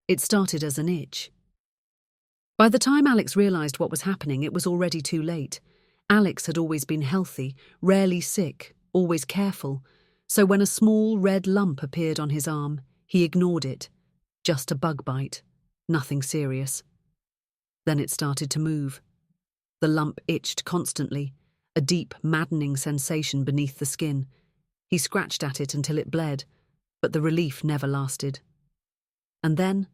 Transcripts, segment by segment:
It started as an itch. By the time Alex realized what was happening, it was already too late. Alex had always been healthy, rarely sick, always careful, so when a small red lump appeared on his arm, he ignored it. Just a bug bite, nothing serious. Then it started to move. The lump itched constantly, a deep, maddening sensation beneath the skin. He scratched at it until it bled, but the relief never lasted. And then,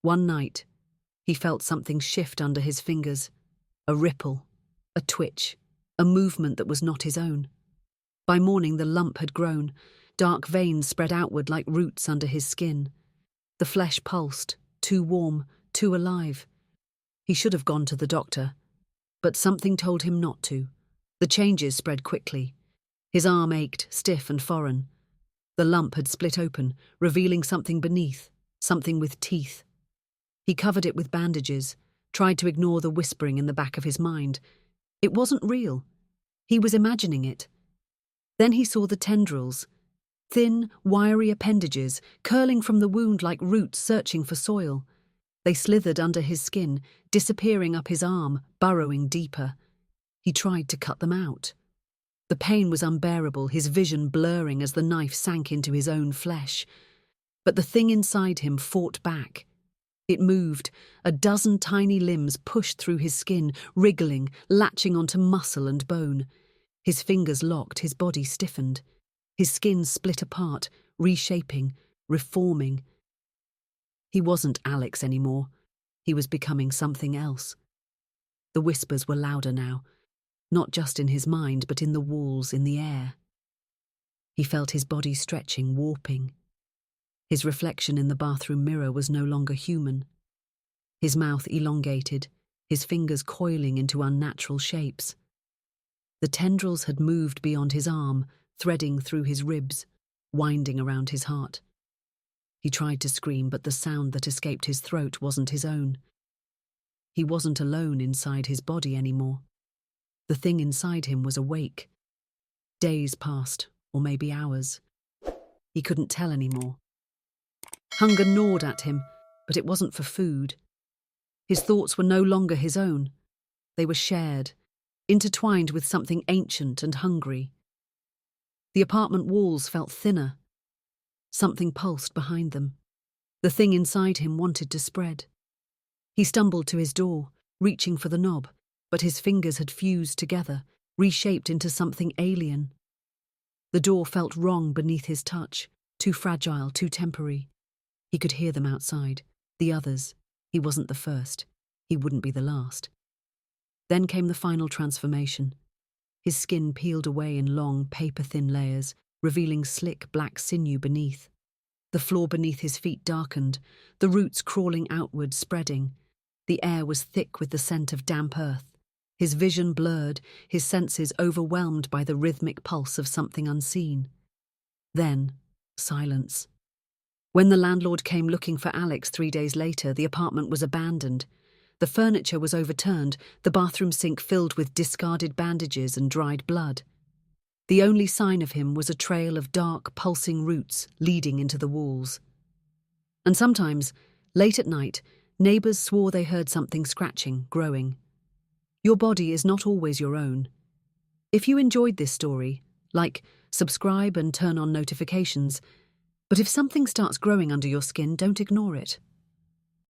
one night, he felt something shift under his fingers, a ripple, a twitch, a movement that was not his own. By morning the lump had grown, dark veins spread outward like roots under his skin. The flesh pulsed, too warm, too alive. He should have gone to the doctor, but something told him not to. The changes spread quickly. His arm ached, stiff and foreign. The lump had split open, revealing something beneath, something with teeth. He covered it with bandages, tried to ignore the whispering in the back of his mind. It wasn't real. He was imagining it. Then he saw the tendrils, thin, wiry appendages curling from the wound like roots searching for soil. They slithered under his skin, disappearing up his arm, burrowing deeper. He tried to cut them out. The pain was unbearable, his vision blurring as the knife sank into his own flesh. But the thing inside him fought back. It moved. A dozen tiny limbs pushed through his skin, wriggling, latching onto muscle and bone. His fingers locked, his body stiffened. His skin split apart, reshaping, reforming. He wasn't Alex anymore. He was becoming something else. The whispers were louder now, not just in his mind, but in the walls, in the air. He felt his body stretching, warping. His reflection in the bathroom mirror was no longer human. His mouth elongated, his fingers coiling into unnatural shapes. The tendrils had moved beyond his arm, threading through his ribs, winding around his heart. He tried to scream, but the sound that escaped his throat wasn't his own. He wasn't alone inside his body anymore. The thing inside him was awake. Days passed, or maybe hours. He couldn't tell anymore. Hunger gnawed at him, but it wasn't for food. His thoughts were no longer his own. They were shared, intertwined with something ancient and hungry. The apartment walls felt thinner. Something pulsed behind them. The thing inside him wanted to spread. He stumbled to his door, reaching for the knob, but his fingers had fused together, reshaped into something alien. The door felt wrong beneath his touch, too fragile, too temporary. He could hear them outside, the others. He wasn't the first. He wouldn't be the last. Then came the final transformation. His skin peeled away in long, paper-thin layers, revealing slick black sinew beneath. The floor beneath his feet darkened, the roots crawling outward, spreading. The air was thick with the scent of damp earth. His vision blurred, his senses overwhelmed by the rhythmic pulse of something unseen. Then, silence. When the landlord came looking for Alex 3 days later, the apartment was abandoned. The furniture was overturned, the bathroom sink filled with discarded bandages and dried blood. The only sign of him was a trail of dark, pulsing roots leading into the walls. And sometimes, late at night, neighbours swore they heard something scratching, growing. Your body is not always your own. If you enjoyed this story, like, subscribe and turn on notifications. But if something starts growing under your skin, don't ignore it.